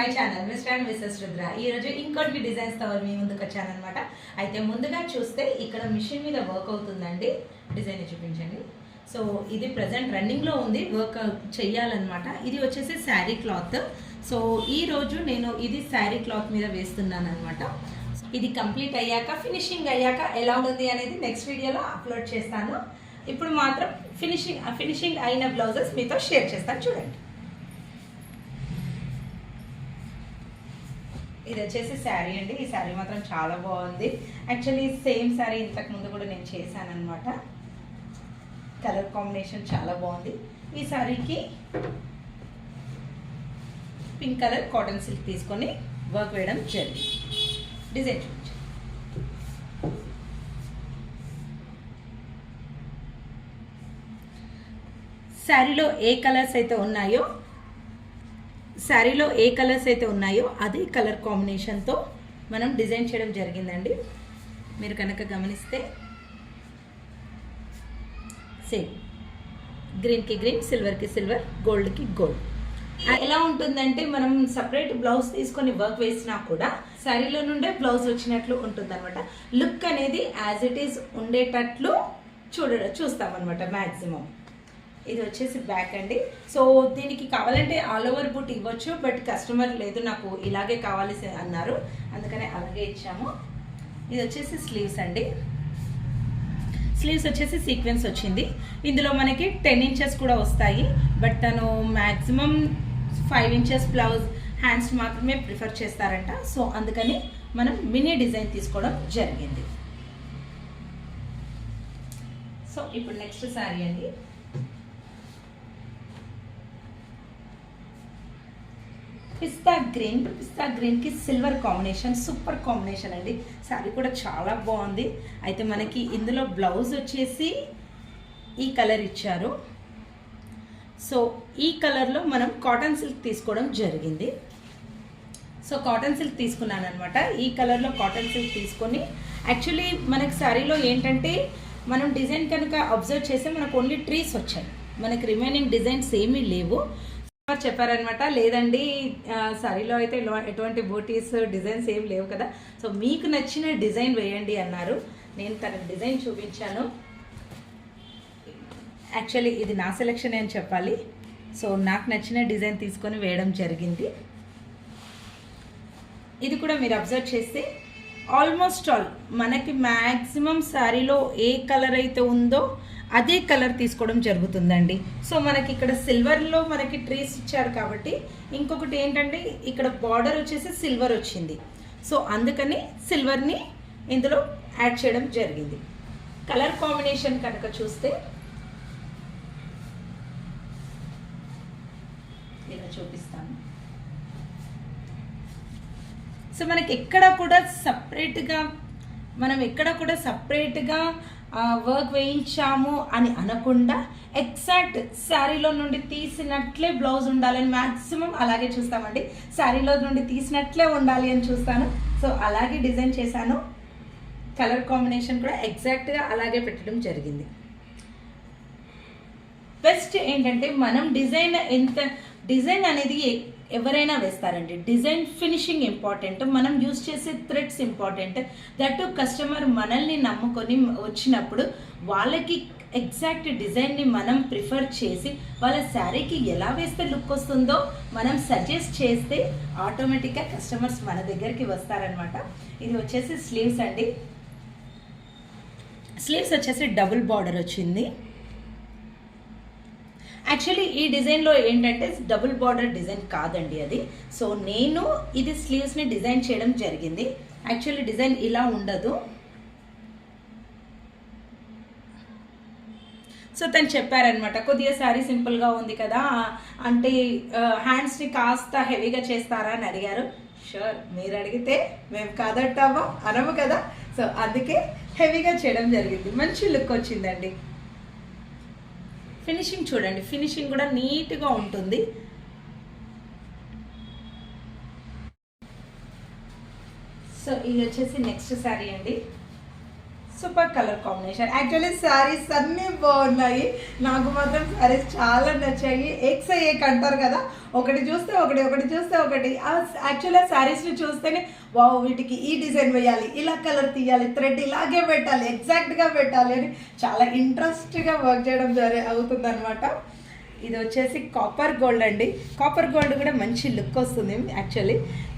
My channel mister and missus Rudra. ఈరోజు ఇంకోటి డిజైన్స్తో మీ ముందుకు వచ్చాను అనమాట. అయితే ముందుగా చూస్తే ఇక్కడ మిషన్ మీద వర్క్ అవుతుందండి. డిజైన్ చూపించండి. సో ఇది ప్రజెంట్ రన్నింగ్లో ఉంది, వర్క్ చెయ్యాలన్నమాట. ఇది వచ్చేసి శారీ క్లాత్. సో ఈరోజు నేను ఇది శారీ క్లాత్ మీద వేస్తున్నాను అనమాట. ఇది కంప్లీట్ అయ్యాక, ఫినిషింగ్ అయ్యాక ఎలా ఉంది అనేది నెక్స్ట్ వీడియోలో అప్లోడ్ చేస్తాను. ఇప్పుడు మాత్రం ఫినిషింగ్ అయిన బ్లౌజెస్ మీతో షేర్ చేస్తాను, చూడండి. ఇది వచ్చేసి శారీ అండి. ఈ శారీ మాత్రం చాలా బాగుంది. యాక్చువల్లీ సేమ్ శారీ ఇంతకు ముందు కూడా నేను చేశాను అనమాట. కలర్ కాంబినేషన్ చాలా బాగుంది. ఈ శారీకి పింక్ కలర్ కాటన్ సిల్క్ తీసుకొని వర్క్ వేయడం జరిగింది. డిజైన్ చూపించండి. శారీలో ఏ కలర్స్ అయితే ఉన్నాయో అదే కలర్ కాంబినేషన్తో మనం డిజైన్ చేయడం జరిగిందండి. మీరు కనుక గమనిస్తే సేమ్ గ్రీన్కి గ్రీన్, సిల్వర్కి సిల్వర్, గోల్డ్కి గోల్డ్. ఎలా ఉంటుందంటే మనం సపరేట్ బ్లౌజ్ తీసుకొని వర్క్ వేసినా కూడా శారీలో నుండే బ్లౌజ్ వచ్చినట్లు ఉంటుందన్నమాట. లుక్ అనేది యాజ్ ఇట్ ఈస్ ఉండేటట్లు చూస్తామన్నమాట మ్యాక్సిమం. ఇది వచ్చేసి బ్యాక్ అండి. సో దీనికి కావాలంటే ఆల్ ఓవర్ బుట్ ఇవ్వచ్చు, బట్ కస్టమర్ లేదు నాకు ఇలాగే కావాలి అన్నారు, అందుకనే అలాగే ఇచ్చాము. ఇది వచ్చేసి స్లీవ్స్ అండి. స్లీవ్స్ వచ్చేసి సీక్వెన్స్ వచ్చింది. ఇందులో మనకి 10 ఇంచెస్ కూడా వస్తాయి, బట్ తను మ్యాక్సిమం 5 ఇంచెస్ బ్లౌజ్ హ్యాండ్స్ మాత్రమే ప్రిఫర్ చేస్తారంట. సో అందుకని మనం మినీ డిజైన్ తీసుకోవడం జరిగింది. సో ఇప్పుడు నెక్స్ట్ శారీ అండి. పిస్తా గ్రీన్కి సిల్వర్ కాంబినేషన్, సూపర్ కాంబినేషన్ అండి. శారీ కూడా చాలా బాగుంది. అయితే మనకి ఇందులో బ్లౌజ్ వచ్చేసి ఈ కలర్ ఇచ్చారు. సో ఈ కలర్లో మనం కాటన్ సిల్క్ తీసుకోవడం జరిగింది. సో కాటన్ సిల్క్ తీసుకున్నాను అనమాట. ఈ కలర్లో కాటన్ సిల్క్ తీసుకొని, యాక్చువల్లీ మనకి శారీలో ఏంటంటే మనం డిజైన్ కనుక అబ్జర్వ్ చేస్తే మనకు ఓన్లీ ట్రీస్ వచ్చాయి, మనకి రిమైనింగ్ డిజైన్స్ ఏమీ లేవు. చెప్పారనమాట, లేదండి శారీలో అయితే ఎటువంటి బూటీస్ డిజైన్స్ ఏం లేవు కదా, సో మీకు నచ్చిన డిజైన్ వేయండి అన్నారు. నేను తన డిజైన్ చూపించాను. యాక్చువల్లీ ఇది నా సెలెక్షన్ అని చెప్పాలి. సో నాకు నచ్చిన డిజైన్ తీసుకొని వేయడం జరిగింది. ఇది కూడా మీరు అబ్జర్వ్ చేస్తే ఆల్మోస్ట్ ఆల్ మనకి మ్యాక్సిమం శారీలో ఏ కలర్ అయితే ఉందో అదే కలర్ తీసుకోవడం జరుగుతుందండి. సో మనకి ఇక్కడ సిల్వర్లో మనకి ట్రీస్ ఇచ్చారు కాబట్టి, ఇంకొకటి ఏంటంటే ఇక్కడ బార్డర్ వచ్చేసి సిల్వర్ వచ్చింది. సో అందుకని సిల్వర్ని ఇందులో యాడ్ చేయడం జరిగింది. కలర్ కాంబినేషన్ కనుక చూస్తే నేను చూపిస్తాను. సో మనకి ఎక్కడ కూడా సపరేట్గా వర్క్ వేయించాము అని అనకుండా ఎగ్జాక్ట్ శారీలో నుండి తీసినట్లే బ్లౌజ్ ఉండాలని మ్యాక్సిమం అలాగే చూస్తామండి. శారీలో నుండి తీసినట్లే ఉండాలి అని చూస్తాను. సో అలాగే డిజైన్ చేశాను. కలర్ కాంబినేషన్ కూడా ఎగ్జాక్ట్గా అలాగే పెట్టడం జరిగింది. బెస్ట్ ఏంటంటే మనం డిజైన్ అనేది ఎవరైనా వేస్తారండి. డిజైన్ ఫినిషింగ్ ఇంపార్టెంట్, మనం యూజ్ చేసే థ్రెడ్స్ ఇంపార్టెంట్. దట్ కస్టమర్ మనల్ని నమ్ముకొని వచ్చినప్పుడు వాళ్ళకి ఎగ్జాక్ట్ డిజైన్ని మనం ప్రిఫర్ చేసి వాళ్ళ శారీకి ఎలా వేస్తే లుక్ వస్తుందో మనం సజెస్ట్ చేస్తే ఆటోమేటిక్గా కస్టమర్స్ మన దగ్గరికి వస్తారనమాట. ఇది వచ్చేసి స్లీవ్స్ అండి. స్లీవ్స్ వచ్చేసి డబుల్ బార్డర్ వచ్చింది. యాక్చువల్లీ ఈ డిజైన్లో ఏంటంటే డబుల్ బార్డర్ డిజైన్ కాదండి అది. సో నేను ఇది స్లీవ్స్ని డిజైన్ చేయడం జరిగింది. యాక్చువల్లీ డిజైన్ ఇలా ఉండదు. సో తను చెప్పారనమాట, కొద్దిగా శారీ సింపుల్గా ఉంది కదా అంటే హ్యాండ్స్ని కాస్త హెవీగా చేస్తారా అని అడిగారు. షూర్, మీరు అడిగితే మేము కాదంటామో అనము కదా. సో అందుకే హెవీగా చేయడం జరిగింది. మంచి లుక్ వచ్చిందండి. ఫినిషింగ్ చూడండి, ఫినిషింగ్ కూడా నీట్గా ఉంటుంది. సో ఇది వచ్చేసి నెక్స్ట్ శారీ అండి. Super colour combination. Actually saris అన్నీ బాగున్నాయి, నాకు మాత్రం శారీస్ చాలా నచ్చాయి. ఎక్స్ ఏక్ అంటారు కదా, ఒకటి చూస్తే ఒకటి, ఒకటి చూస్తే ఒకటి. యాక్చువల్గా శారీస్ని చూస్తేనే వావ్, వీటికి ఈ డిజైన్ వేయాలి, ఇలా కలర్ తీయాలి, థ్రెడ్ ఇలాగే పెట్టాలి, ఎగ్జాక్ట్గా పెట్టాలి అని చాలా ఇంట్రెస్ట్గా వర్క్ చేయడం అవుతుంది అనమాట. ఇది వచ్చేసి కాపర్ గోల్డ్ అండి. కాపర్ గోల్డ్ కూడా మంచి లుక్ వస్తుంది. యాక్చువల్లీ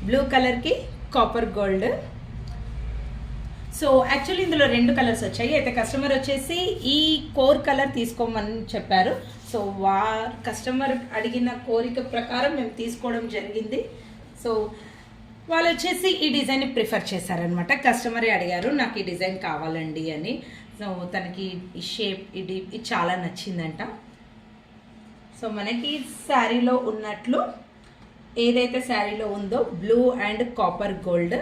బ్లూ కలర్కి కాపర్ గోల్డ్. సో యాక్చువల్లీ ఇందులో 2 కలర్స్ వచ్చాయి. అయితే కస్టమర్ వచ్చేసి ఈ కోర్ కలర్ తీసుకోమని చెప్పారు. సో కస్టమర్ అడిగిన కోరిక ప్రకారం మేము తీసుకోవడం జరిగింది. సో వాళ్ళు వచ్చేసి ఈ డిజైన్ని ప్రిఫర్ చేశారనమాట. కస్టమరే అడిగారు నాకు ఈ డిజైన్ కావాలండి అని. సో తనకి ఈ షేప్ ఇది చాలా నచ్చిందంట. సో మనకి శారీలో ఉన్నట్లు ఏదైతే శారీలో ఉందో బ్లూ అండ్ కాపర్ గోల్డ్,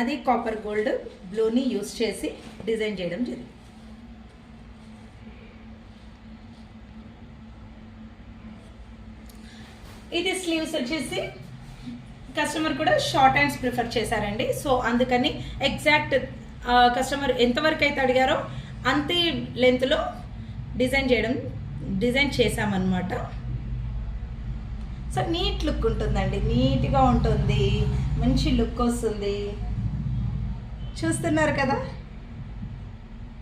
అది కాపర్ గోల్డ్ బ్లూని యూస్ చేసి డిజైన్ చేయడం జరిగింది. ఇది స్లీవ్స్ వచ్చేసి కస్టమర్ కూడా షార్ట్ హ్యాండ్స్ ప్రిఫర్ చేశారండి. సో అందుకని ఎగ్జాక్ట్ కస్టమర్ ఎంతవరకు అయితే అడిగారో అంతే లెంత్లో డిజైన్ చేసామన్నమాట. సో నీట్ లుక్ ఉంటుందండి, నీట్గా ఉంటుంది, మంచి లుక్ వస్తుంది. చూస్తున్నారు కదా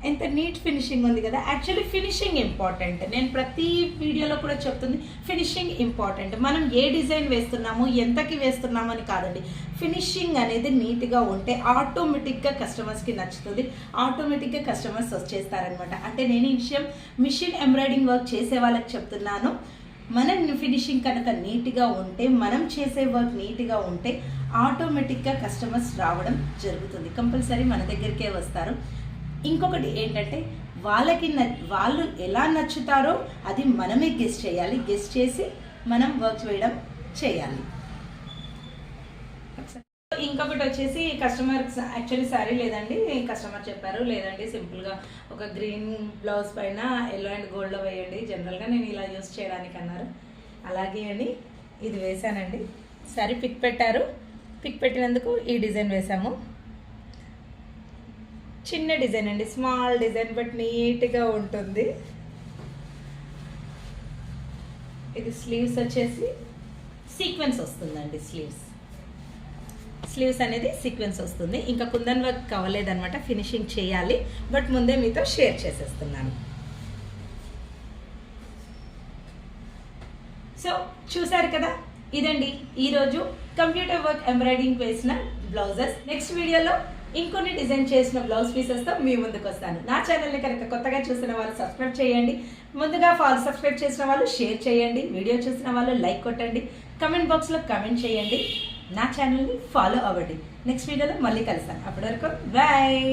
ఎంత నీట్ ఫినిషింగ్ ఉంది కదా. Actually finishing important. నేను ప్రతి వీడియోలో కూడా చెప్తుంది, ఫినిషింగ్ ఇంపార్టెంట్. మనం ఏ డిజైన్ వేస్తున్నాము, ఎంతకి వేస్తున్నాము అని కాదండి, ఫినిషింగ్ అనేది నీట్గా ఉంటే ఆటోమేటిక్గా కస్టమర్స్కి నచ్చుతుంది, ఆటోమేటిక్గా కస్టమర్స్ వచ్చేస్తారనమాట. అంటే నేను ఈ విషయం మిషన్ ఎంబ్రాయిడింగ్ వర్క్ చేసే వాళ్ళకి చెప్తున్నాను. మన ఫినిషింగ్ కనుక నీట్గా ఉంటే, మనం చేసే వర్క్ నీట్గా ఉంటే ఆటోమేటిక్గా కస్టమర్స్ రావడం జరుగుతుంది. కంపల్సరీ మన దగ్గరికే వస్తారు. ఇంకొకటి ఏంటంటే వాళ్ళు ఎలా నచ్చుతారో అది మనమే గెస్ చేయాలి. గెస్ చేసి మనం వర్క్ వేయడం చేయాలి. ఇంకొకటి వచ్చేసి కస్టమర్ యాక్చువల్లీ శారీ లేదండి, కస్టమర్ చెప్పారు లేదండి సింపుల్గా ఒక గ్రీన్ బ్లౌజ్ పైన ఎల్లో అండ్ గోల్డ్లో వేయండి, జనరల్గా నేను ఇలా యూస్ చేయడానికి అన్నారు. అలాగే అని ఇది వేసానండి. శారీ పిక్ పెట్టారు, పిక్ పెట్టినందుకు ఈ డిజైన్ వేసాము. చిన్న డిజైన్ అండి, స్మాల్ డిజైన్, బట్ నీట్గా ఉంటుంది. ఇది స్లీవ్స్ వచ్చేసి సీక్వెన్స్ వస్తుందండి. స్లీవ్స్ అనేది సీక్వెన్స్ వస్తుంది. ఇంకా కుందన్ వర్క్ అవ్వలేదన్నమాట, ఫినిషింగ్ చేయాలి. బట్ ముందే మీతో షేర్ చేసేస్తున్నాను. సో చూసారు కదా, ఇదండి ఈరోజు కంప్యూటర్ వర్క్ ఎంబ్రాయిడింగ్ వేసిన బ్లౌజెస్. నెక్స్ట్ వీడియోలో ఇంకొన్ని డిజైన్ చేసిన బ్లౌజ్ పీసెస్తో మీ ముందుకు వస్తాను. నా ఛానల్ని కనుక కొత్తగా చూసిన వాళ్ళు సబ్స్క్రైబ్ చేయండి. ముందుగా సబ్స్క్రైబ్ చేసిన వాళ్ళు షేర్ చేయండి. వీడియో చూసిన వాళ్ళు లైక్ కొట్టండి. కమెంట్ బాక్స్లో కమెంట్ చేయండి. నా ఛానల్ని ఫాలో అవ్వండి. నెక్స్ట్ వీడియోలో మళ్ళీ కలుస్తాను. అప్పటి వరకు బాయ్.